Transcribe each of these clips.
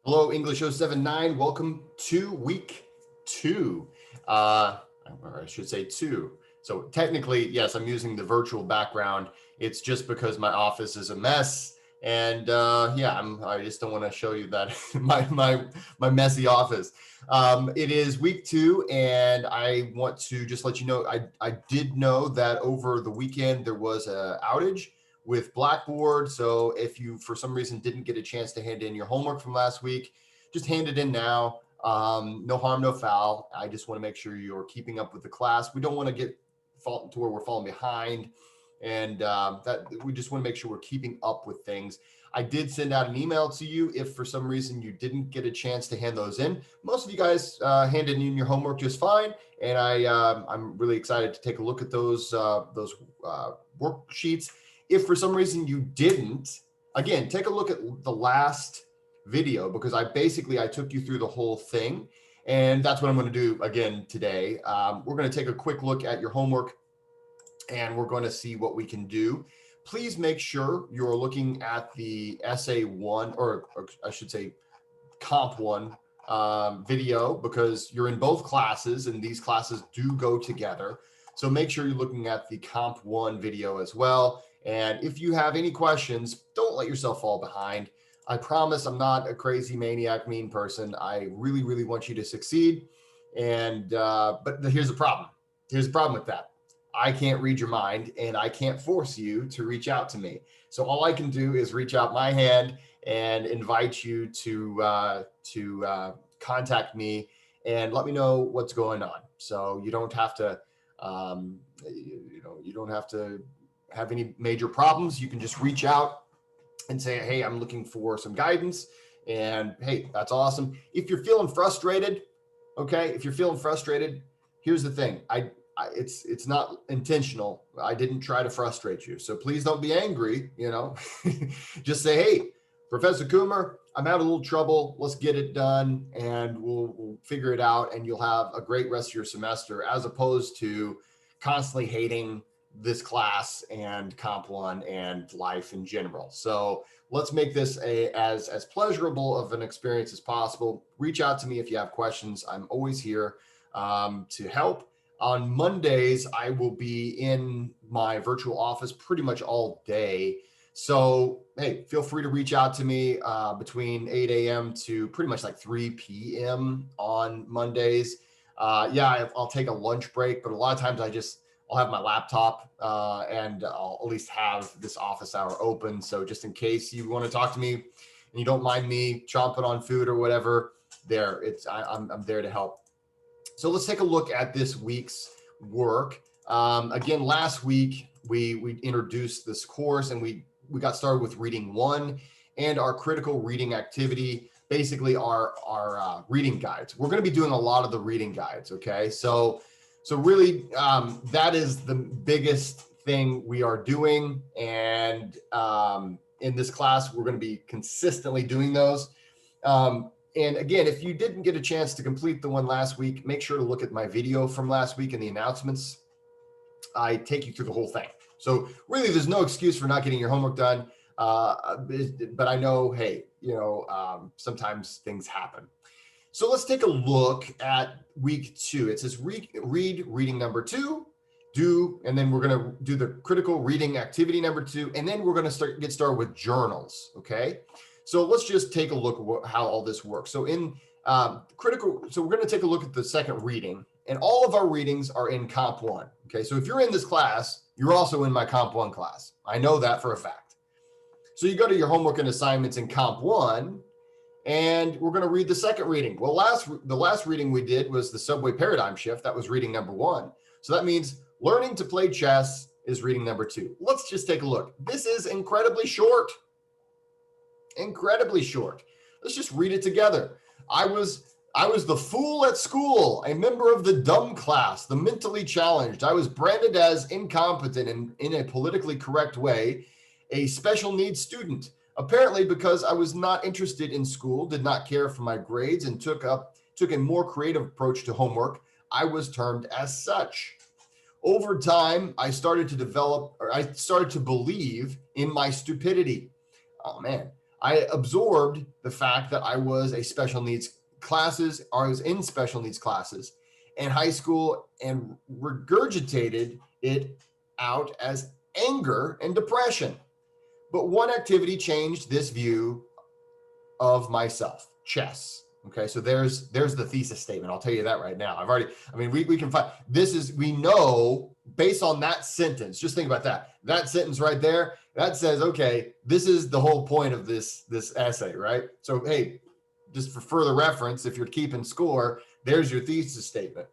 Hello, English 079. Welcome to week two. Or I should say two. So technically, yes, I'm using the virtual background. It's just because my office is a mess. And I just don't want to show you that my messy office. It is week two, and I want to just let you know I did know that over the weekend there was an outage with Blackboard. So if you, for some reason, didn't get a chance to hand in your homework from last week, just hand it in now. No harm, no foul. I just want to make sure you're keeping up with the class. We don't want to get to where we're falling behind. And that we just want to make sure we're keeping up with things. I did send out an email to you if for some reason you didn't get a chance to hand those in. Most of you guys handed in your homework just fine, and I'm really excited to take a look at those worksheets. If for some reason you didn't, again, take a look at the last video because I took you through the whole thing, and that's what I'm going to do again today. We're going to take a quick look at your homework, and we're going to see what we can do. Please make sure you're looking at the essay one, or I should say comp one video, because you're in both classes and these classes do go together. So make sure you're looking at the comp one video as well. And if you have any questions, don't let yourself fall behind. I promise I'm not a crazy maniac, mean person. I really, really want you to succeed. And but here's the problem. Here's the problem with that. I can't read your mind, and I can't force you to reach out to me. So all I can do is reach out my hand and invite you to contact me and let me know what's going on. So you don't have to, you don't have to have any major problems. You can just reach out and say, hey, I'm looking for some guidance. And hey, that's awesome. If you're feeling frustrated, okay, here's the thing. It's not intentional. I didn't try to frustrate you. So please don't be angry, just say, hey, Professor Coomer, I'm having a little trouble. Let's get it done and we'll figure it out, and you'll have a great rest of your semester, as opposed to constantly hating this class and Comp 1 and life in general. So let's make this as pleasurable of an experience as possible. Reach out to me if you have questions. I'm always here to help. On Mondays, I will be in my virtual office pretty much all day. So, hey, feel free to reach out to me between 8 a.m. to pretty much like 3 p.m. on Mondays. I'll take a lunch break, but a lot of times I'll have my laptop and I'll at least have this office hour open. So just in case you want to talk to me and you don't mind me chomping on food or whatever, I'm there to help. So let's take a look at this week's work. Again, last week we introduced this course, and we got started with reading one and our critical reading activity, basically our reading guides. We're going to be doing a lot of the reading guides, okay? So really, that is the biggest thing we are doing, and in this class, we're going to be consistently doing those. And again, if you didn't get a chance to complete the one last week, make sure to look at my video from last week in the announcements. I take you through the whole thing. So really, there's no excuse for not getting your homework done. But I know, hey, sometimes things happen. So let's take a look at week two. It says read reading number 2, do, and then we're going to do the critical reading activity number 2, and then we're going to get started with journals, okay? So let's just take a look at how all this works. So in we're going to take a look at the second reading, and all of our readings are in Comp 1, okay? So if you're in this class, you're also in my Comp 1 class. I know that for a fact. So you go to your homework and assignments in Comp 1, and we're going to read the second reading. Well, the last reading we did was the subway paradigm shift. That was reading number 1. So that means learning to play chess is reading number 2. Let's just take a look. This is incredibly short. Incredibly short. Let's just read it together. I was the fool at school, a member of the dumb class, the mentally challenged. I was branded as incompetent and in a politically correct way, a special needs student. Apparently, because I was not interested in school, did not care for my grades, and took a more creative approach to homework, I was termed as such. Over time, I started to believe in my stupidity. Oh man. I absorbed the fact that I was a special needs classes, or I was in special needs classes in high school, and regurgitated it out as anger and depression. But one activity changed this view of myself: chess. Okay, so there's the thesis statement. I'll tell you that right now. We can find this is, we know based on that sentence. Just think about that sentence right there. That says, okay, this is the whole point of this essay, right? So hey, just for further reference, if you're keeping score, there's your thesis statement.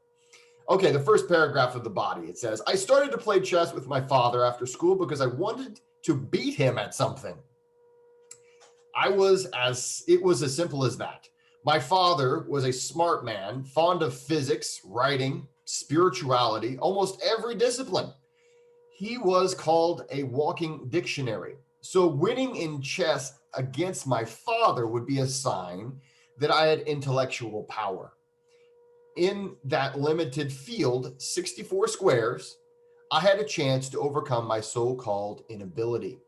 Okay, the first paragraph of the body, it says, I started to play chess with my father after school because I wanted to beat him at something. It was as simple as that. My father was a smart man, fond of physics, writing, spirituality, almost every discipline. He was called a walking dictionary. So winning in chess against my father would be a sign that I had intellectual power. In that limited field, 64 squares, I had a chance to overcome my so-called inability.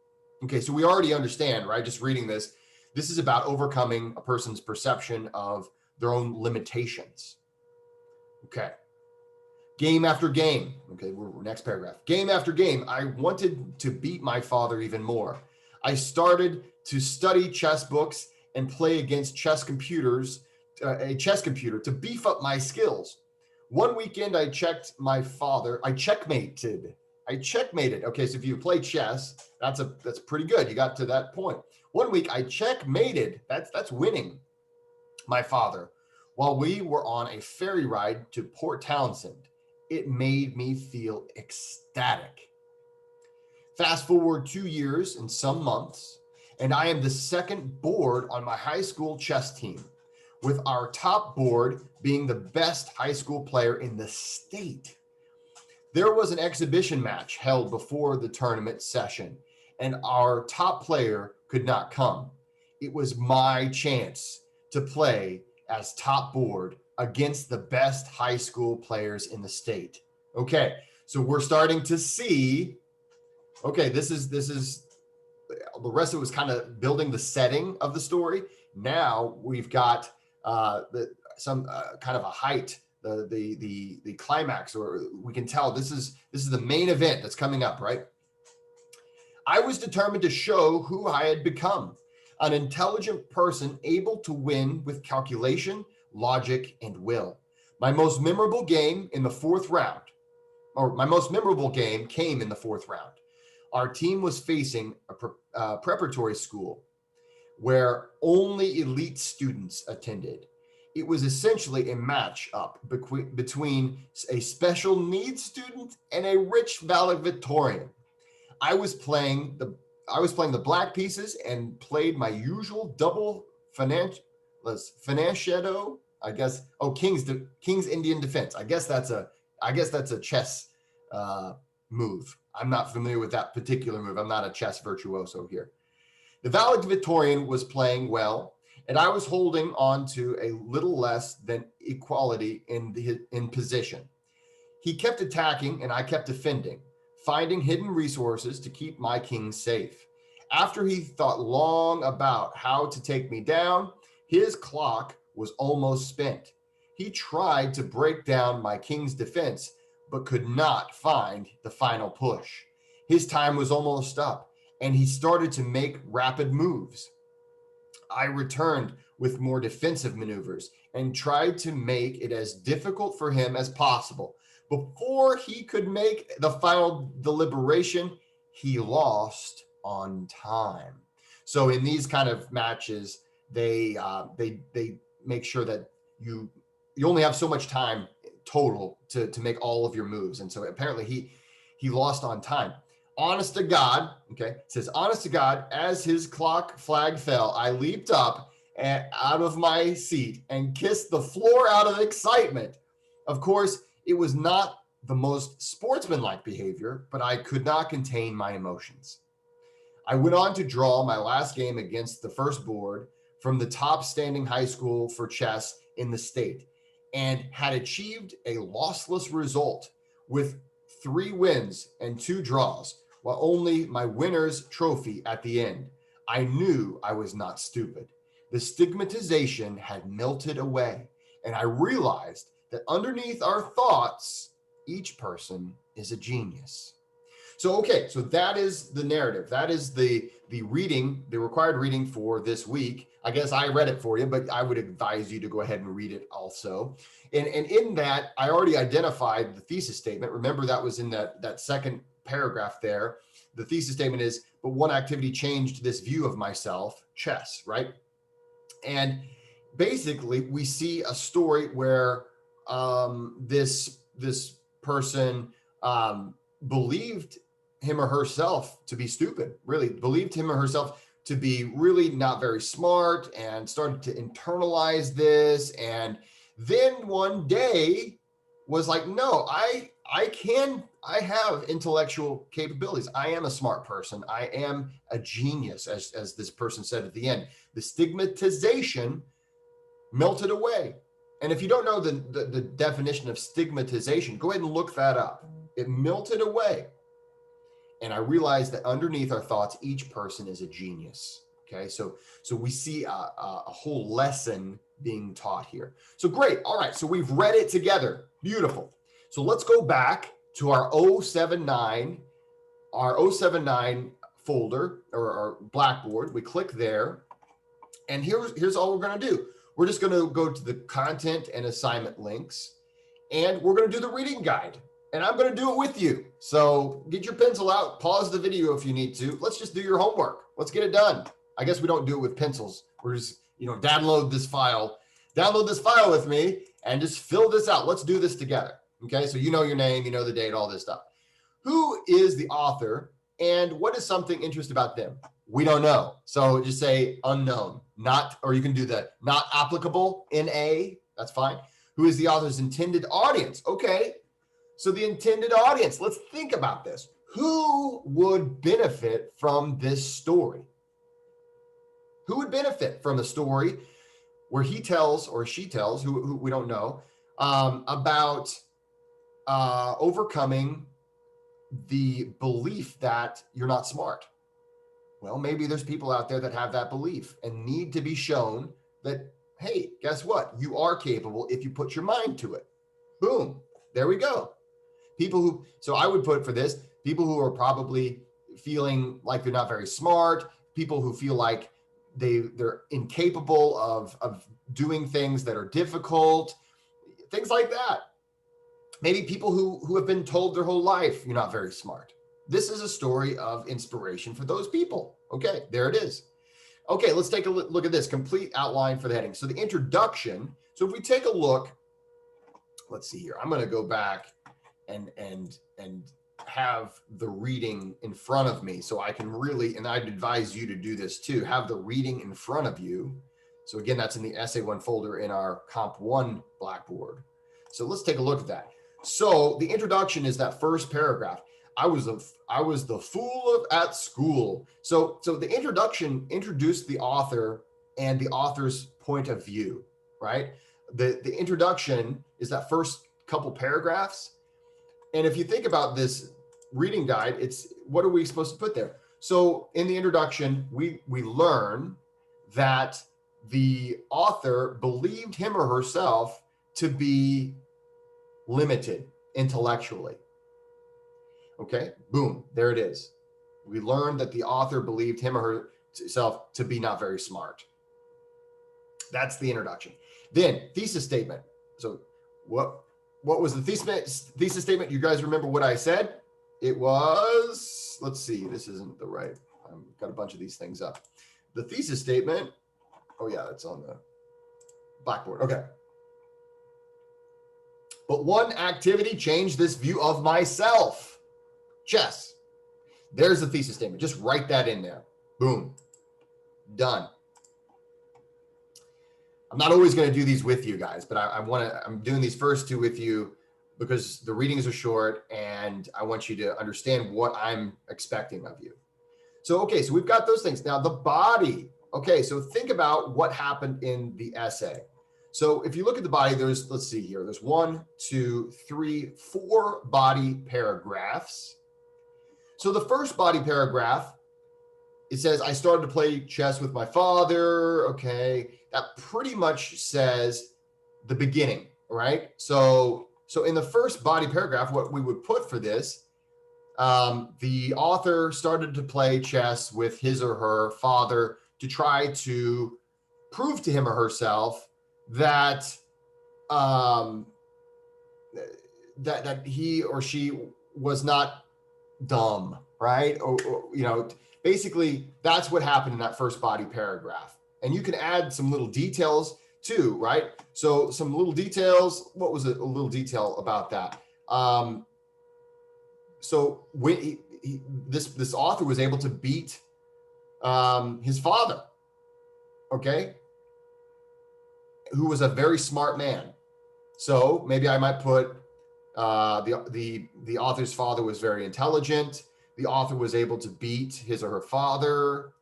Okay, so we already understand, right? Just reading this is about overcoming a person's perception of their own limitations. Okay. Game after game. Okay, we're next paragraph. Game after game, I wanted to beat my father even more. I started to study chess books and play against chess computers, a chess computer, to beef up my skills. One weekend, I checkmated. Okay, so if you play chess, that's pretty good. You got to that point. One week, I checkmated. That's winning my father while we were on a ferry ride to Port Townsend. It made me feel ecstatic. Fast forward 2 years and some months, and I am the second board on my high school chess team, with our top board being the best high school player in the state. There was an exhibition match held before the tournament session, and our top player could not come. It was my chance to play as top board against the best high school players in the state. Okay, so we're starting to see, okay, this is the rest of it was kind of building the setting of the story. Now we've got some kind of a height, the climax, or we can tell this is the main event that's coming up, right? I was determined to show who I had become, an intelligent person able to win with calculation, logic, and will. My most memorable game came in the fourth round. Our team was facing a preparatory school where only elite students attended. It was essentially a match-up between a special needs student and a rich valedictorian. I was playing the black pieces and played my usual double financiado, I guess. Oh, King's Indian defense. I guess that's a chess move. I'm not familiar with that particular move. I'm not a chess virtuoso here. The valedictorian was playing well, and I was holding on to a little less than equality in position. He kept attacking, and I kept defending, finding hidden resources to keep my king safe. After he thought long about how to take me down, his clock was almost spent. He tried to break down my king's defense, but could not find the final push. His time was almost up, and he started to make rapid moves. I returned with more defensive maneuvers and tried to make it as difficult for him as possible. Before he could make the final deliberation, he lost on time. So in these kind of matches, they make sure that you only have so much time total to make all of your moves. And so apparently he lost on time. Honest to God, okay, it says, honest to God, as his clock flag fell, I leaped up out of my seat and kissed the floor out of excitement. Of course, it was not the most sportsmanlike behavior, but I could not contain my emotions. I went on to draw my last game against the first board from the top standing high school for chess in the state, and had achieved a lossless result with 3 wins and 2 draws, while only my winner's trophy at the end. I knew I was not stupid. The stigmatization had melted away, and I realized that underneath our thoughts, each person is a genius. So, okay, so that is the narrative. That is the reading, the required reading for this week. I guess I read it for you, but I would advise you to go ahead and read it also. And in that, I already identified the thesis statement. Remember, that was in that second paragraph there. The thesis statement is, but one activity changed this view of myself, chess, right? And basically, we see a story where this person believed him or herself to be stupid, really believed him or herself to be really not very smart, and started to internalize this. And then one day was like, no, I have intellectual capabilities. I am a smart person. I am a genius, as this person said at the end. The stigmatization melted away. And if you don't know the definition of stigmatization, go ahead and look that up. It melted away. And I realized that underneath our thoughts, each person is a genius. Okay, so we see a whole lesson being taught here. So great. All right, so we've read it together. Beautiful. So let's go back to our 079 folder, or our Blackboard. We click there, and here's all we're going to do. We're just going to go to the content and assignment links, and we're going to do the reading guide. And I'm going to do it with you. So get your pencil out, pause the video if you need to. Let's just do your homework. Let's get it done. I guess we don't do it with pencils. We're just, download this file with me and just fill this out. Let's do this together. Okay. So you know your name, you know the date, all this stuff. Who is the author, and what is something interesting about them? We don't know. So just say unknown, or you can do the not applicable, NA, that's fine. Who is the author's intended audience? Okay. So the intended audience, let's think about this. Who would benefit from this story? Who would benefit from a story where he tells, or she tells, who we don't know, about overcoming the belief that you're not smart? Well, maybe there's people out there that have that belief and need to be shown that, hey, guess what? You are capable if you put your mind to it. Boom, there we go. So I would put for this, people who are probably feeling like they're not very smart, people who feel like they're incapable of doing things that are difficult, things like that. Maybe people who have been told their whole life, you're not very smart. This is a story of inspiration for those people. Okay, there it is. Okay, let's take a look at this complete outline for the heading. So the introduction. So if we take a look, let's see here. I'm going to go back and have the reading in front of me, so I can really, and I'd advise you to do this too, have the reading in front of you. So again, that's in the Essay 1 folder in our Comp 1 Blackboard. So let's take a look at that. So the introduction is that first paragraph. I was the fool at school. So the introduction introduced the author and the author's point of view, right? The introduction is that first couple paragraphs. And if you think about this reading guide, it's, what are we supposed to put there? So in the introduction, we learn that the author believed him or herself to be limited intellectually. Okay, boom, there it is. We learned that the author believed him or herself to be not very smart. That's the introduction. Then thesis statement. So what was the thesis statement? You guys remember what I said? It was, let's see, this isn't the right, I've got a bunch of these things up. The thesis statement, oh yeah, it's on the Blackboard, okay. But one activity changed this view of myself. Chess. There's the thesis statement. Just write that in there. Boom. Done. I'm not always going to do these with you guys, but I'm doing these first two with you because the readings are short and I want you to understand what I'm expecting of you. So, okay, so we've got those things. Now the body. Okay, so think about what happened in the essay. So if you look at the body, let's see here, there's 1, 2, 3, 4 body paragraphs. So the first body paragraph it says, I started to play chess with my father. Okay. That pretty much says the beginning, right? So in the first body paragraph, what we would put for this, the author started to play chess with his or her father to try to prove to him or herself that that he or she was not dumb, right? Or basically that's what happened in that first body paragraph. And you can add some little details too, right? So some little details. What was a little detail about that? So when this author was able to beat his father, okay, who was a very smart man. So maybe I might put the author's father was very intelligent. The author was able to beat his or her father.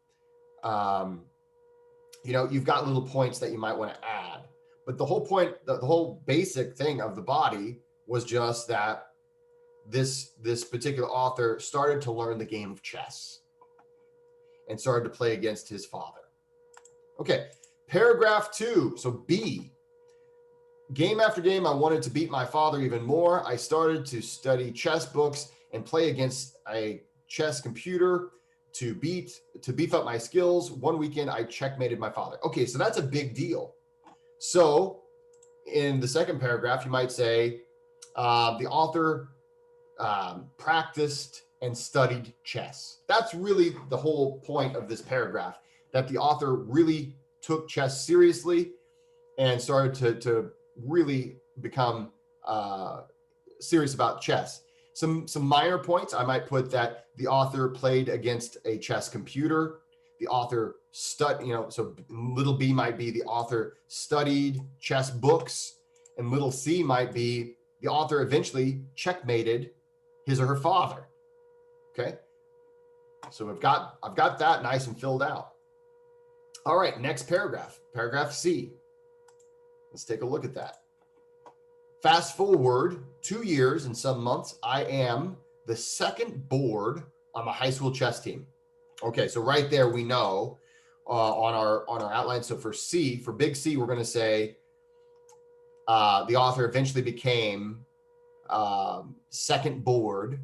You've got little points that you might want to add. But the whole point, the whole basic thing of the body was just that this particular author started to learn the game of chess and started to play against his father. Okay, paragraph 2, so B. Game after game, I wanted to beat my father even more. I started to study chess books and play against a chess computer to beef up my skills. One weekend, I checkmated my father. Okay, so that's a big deal. So in the second paragraph, you might say the author practiced and studied chess. That's really the whole point of this paragraph, that the author really took chess seriously and started to really become serious about chess. Some minor points, I might put that the author played against a chess computer. The author so little b might be the author studied chess books, and little c might be the author eventually checkmated his or her father. Okay, so I've got that nice and filled out. All right, next paragraph, paragraph C. Let's take a look at that. Fast forward 2 years and some months, I am the second board on my high school chess team. Okay, so right there we know on our outline. So for C, for big C, we're going to say the author eventually became second board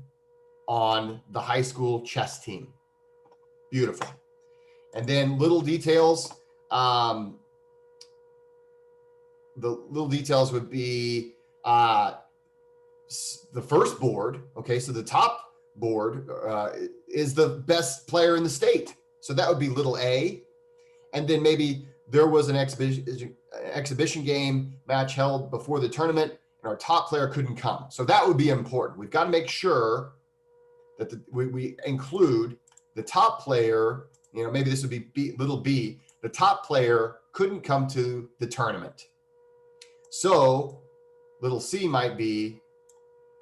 on the high school chess team. Beautiful. And then little details. The little details would be the first board. Okay, so the top board is the best player in the state. So that would be little a. And then maybe there was an exhibition game match held before the tournament and our top player couldn't come. So that would be important. We've got to make sure that we include the top player. Maybe this would be little b. The top player couldn't come to the tournament. So little c might be,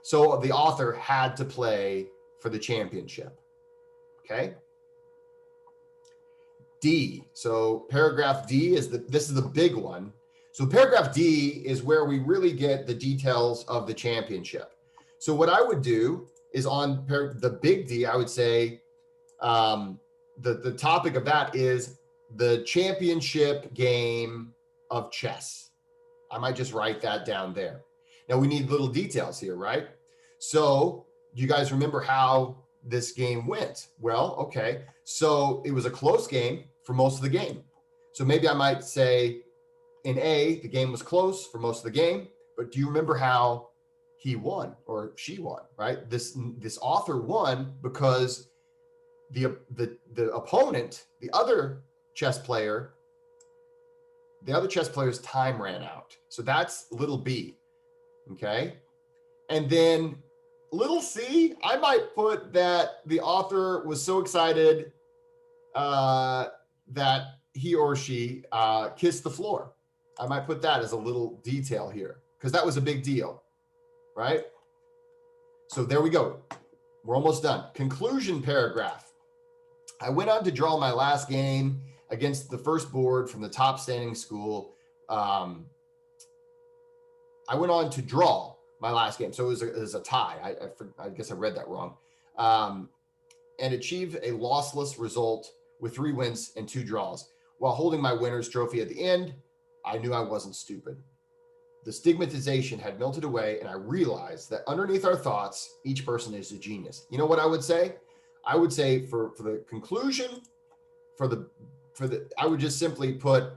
so the author had to play for the championship. Okay. D. So paragraph D is this is the big one. So paragraph D is where we really get the details of the championship. So what I would do is on the big D, I would say the topic of that is the championship game of chess. I might just write that down there. Now we need little details here, right? So do you guys remember how this game went? Well, okay. So it was a close game for most of the game. So maybe I might say in A, the game was close for most of the game, but do you remember how he won or she won, right? This author won because the opponent, the other chess player's time ran out. So that's little b, okay? And then little c, I might put that the author was so excited that he or she kissed the floor. I might put that as a little detail here because that was a big deal, right? So there we go. We're almost done. Conclusion paragraph. I went on to draw my last game against the first board from the top standing school. I went on to draw my last game. So it was a tie. I guess I read that wrong. And achieve a lossless result with 3 wins and 2 draws. While holding my winner's trophy at the end, I knew I wasn't stupid. The stigmatization had melted away, and I realized that underneath our thoughts, each person is a genius. You know what I would say? I would say for the conclusion, I would just simply put,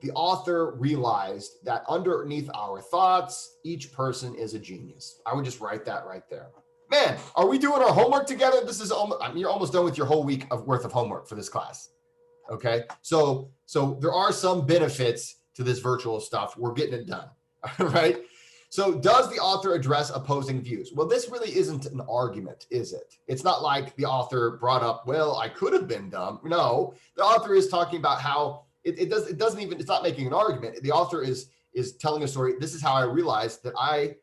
the author realized that underneath our thoughts, each person is a genius. I would just write that right there. Man, are we doing our homework together? This is almost, you're almost done with your whole week worth of homework for this class. Okay, so there are some benefits to this virtual stuff. We're getting it done. All right. So does the author address opposing views? Well, this really isn't an argument, is it? It's not like the author brought up, well, I could have been dumb. No, the author is talking about how it's not making an argument. The author is telling a story. This is how I realized that I,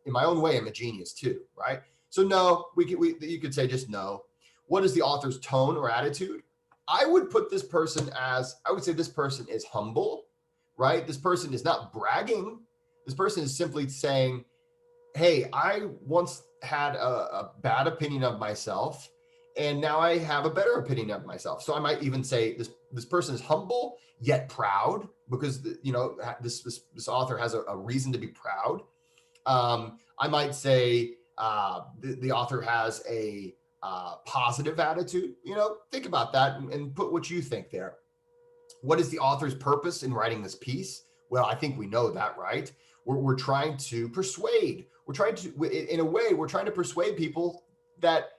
in my own way, am a genius too, right? So no, you could say just no. What is the author's tone or attitude? I would put this person as, I would say this person is humble, right? This person is not bragging. This person is simply saying, hey, I once had a bad opinion of myself, and now I have a better opinion of myself. So I might even say this person is humble yet proud, because this author has a reason to be proud. I might say the author has a positive attitude. Think about that and put what you think there. What is the author's purpose in writing this piece? Well, I think we know that, right? We're trying to persuade. We're trying to persuade people that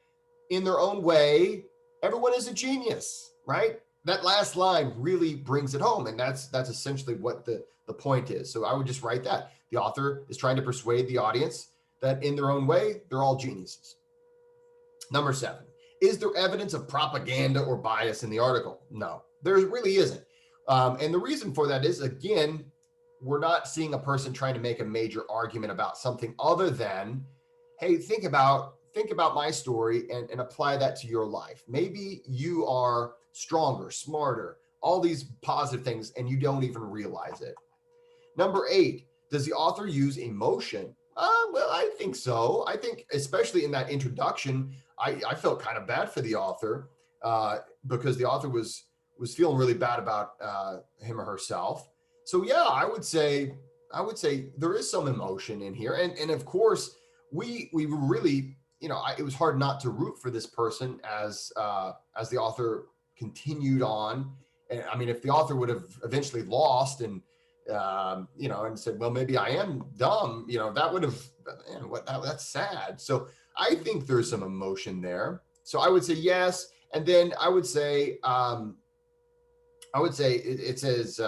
in their own way, everyone is a genius, right? That last line really brings it home. And that's essentially what the point is. So I would just write that. The author is trying to persuade the audience that in their own way, they're all geniuses. Number 7, is there evidence of propaganda or bias in the article? No, there really isn't. And the reason for that is, again, we're not seeing a person trying to make a major argument about something other than, hey, think about my story and apply that to your life. Maybe you are stronger, smarter, all these positive things, and you don't even realize it. Number 8, does the author use emotion? Well, I think so. I think especially in that introduction, I felt kind of bad for the author because the author was feeling really bad about him or herself. So yeah, I would say there is some emotion in here, and of course we really, it was hard not to root for this person as the author continued on. And I mean, if the author would have eventually lost and and said, well, maybe I am dumb, that would have, that's sad. So I think there's some emotion there. So I would say yes, and then I would say it says.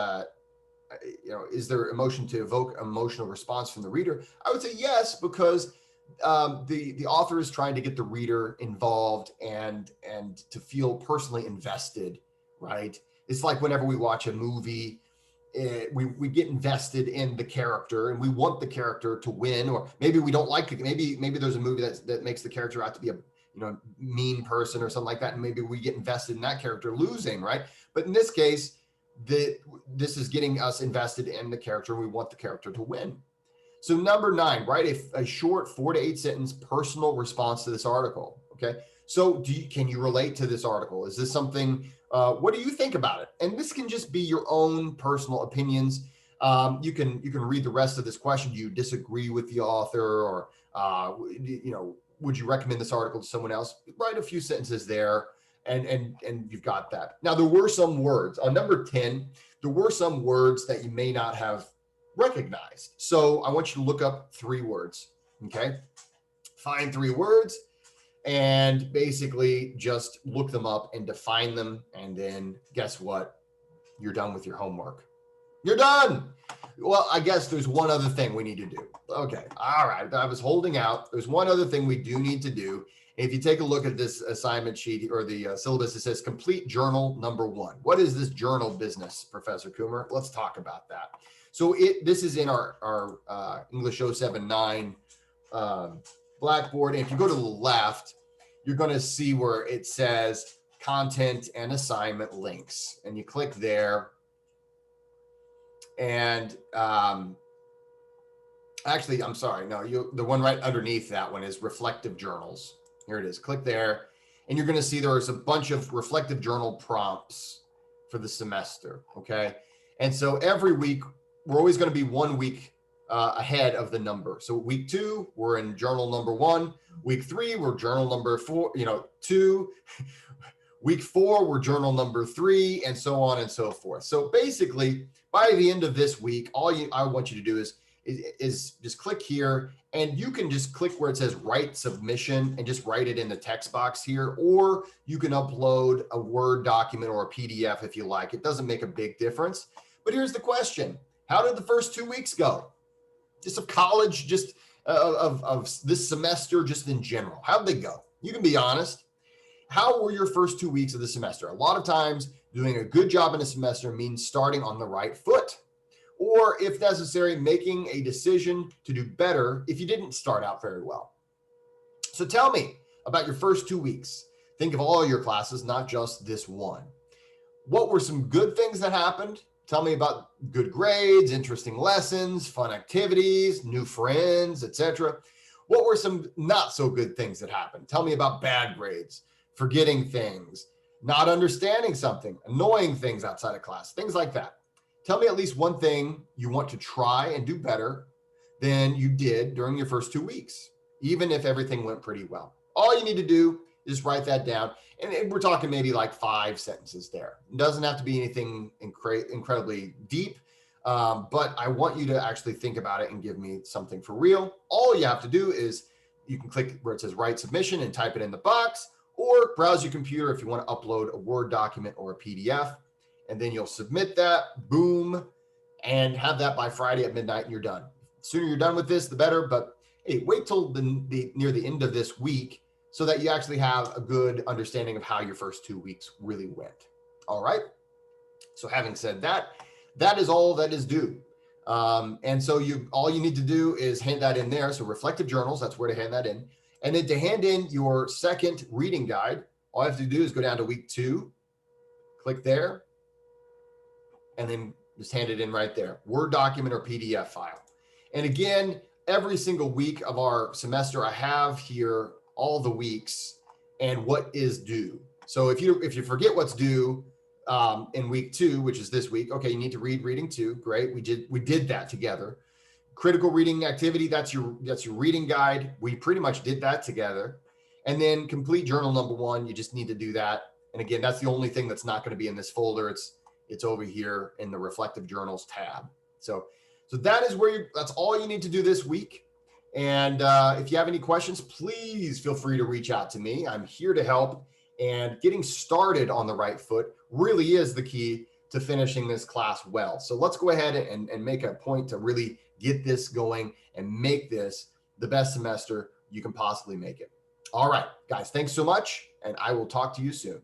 Is there emotion to evoke emotional response from the reader? I would say yes, because the author is trying to get the reader involved and to feel personally invested, right? It's like whenever we watch a movie, we get invested in the character and we want the character to win, or maybe we don't like it. Maybe there's a movie that makes the character out to be a mean person or something like that, and maybe we get invested in that character losing, right? But in this case, this is getting us invested in the character. We want the character to win. So number 9, write a short 4 to 8 sentence personal response to this article. Okay. So can you relate to this article? Is this something, what do you think about it? And this can just be your own personal opinions. You can read the rest of this question. Do you disagree with the author, or, would you recommend this article to someone else? Write a few sentences there. And you've got that. Now, there were some words on number 10. There were some words that you may not have recognized. So I want you to look up 3 words. Okay. Find 3 words and basically just look them up and define them. And then guess what? You're done with your homework. You're done. Well, I guess there's one other thing we need to do. Okay. All right. I was holding out. There's one other thing we do need to do. If you take a look at this assignment sheet or the syllabus, it says complete journal number 1. What is this journal business, Professor Coomer? Let's talk about that. So this is in our English 079 Blackboard. And if you go to the left, you're going to see where it says content and assignment links. And you click there. And actually, I'm sorry. No, the one right underneath that one is reflective journals. Here it is. Click there. and you're going to see there's a bunch of reflective journal prompts for the semester. Okay. And so every week, we're always going to be 1 week ahead of the number. So week 2, we're in journal number 1. Week 3, we're journal number 2. Week 4, we're journal number 3, and so on and so forth. So basically, by the end of this week, I want you to do is just click here, and you can just click where it says write submission and just write it in the text box here, or you can upload a Word document or a PDF if you like. It doesn't make a big difference. But here's the question. How did the first 2 weeks go? Just of college, just of this semester, just in general. How'd they go? You can be honest. How were your first 2 weeks of the semester? A lot of times, doing a good job in a semester means starting on the right foot, or if necessary, making a decision to do better if you didn't start out very well. So tell me about your first 2 weeks. Think of all your classes, not just this one. What were some good things that happened? Tell me about good grades, interesting lessons, fun activities, new friends, etc. What were some not so good things that happened? Tell me about bad grades, forgetting things, not understanding something, annoying things outside of class, things like that. Tell me at least one thing you want to try and do better than you did during your first 2 weeks, even if everything went pretty well. All you need to do is write that down. And we're talking maybe like 5 sentences there. It doesn't have to be anything incredibly deep, but I want you to actually think about it and give me something for real. All you have to do is you can click where it says write submission and type it in the box, or browse your computer if you want to upload a Word document or a PDF, and then you'll submit that, boom, and have that by Friday at midnight, and you're done. The sooner you're done with this, the better, but hey, wait till near the end of this week so that you actually have a good understanding of how your first 2 weeks really went. All right. So having said that, that is all that is due. And so all you need to do is hand that in there. So reflective journals, that's where to hand that in. And then to hand in your second reading guide, all you have to do is go down to week 2, click there, and then just hand it in right there. Word document or PDF file. And again, every single week of our semester, I have here all the weeks and what is due. So if you forget what's due in week 2, which is this week, okay, you need to read reading 2. Great, we did that together. Critical reading activity, that's your reading guide. We pretty much did that together. And then complete journal number 1, you just need to do that. And again, that's the only thing that's not going to be in this folder. It's over here in the reflective journals tab. So that is that's all you need to do this week. And if you have any questions, please feel free to reach out to me. I'm here to help. And getting started on the right foot really is the key to finishing this class well. So let's go ahead and make a point to really get this going and make this the best semester you can possibly make it. All right, guys, thanks so much. And I will talk to you soon.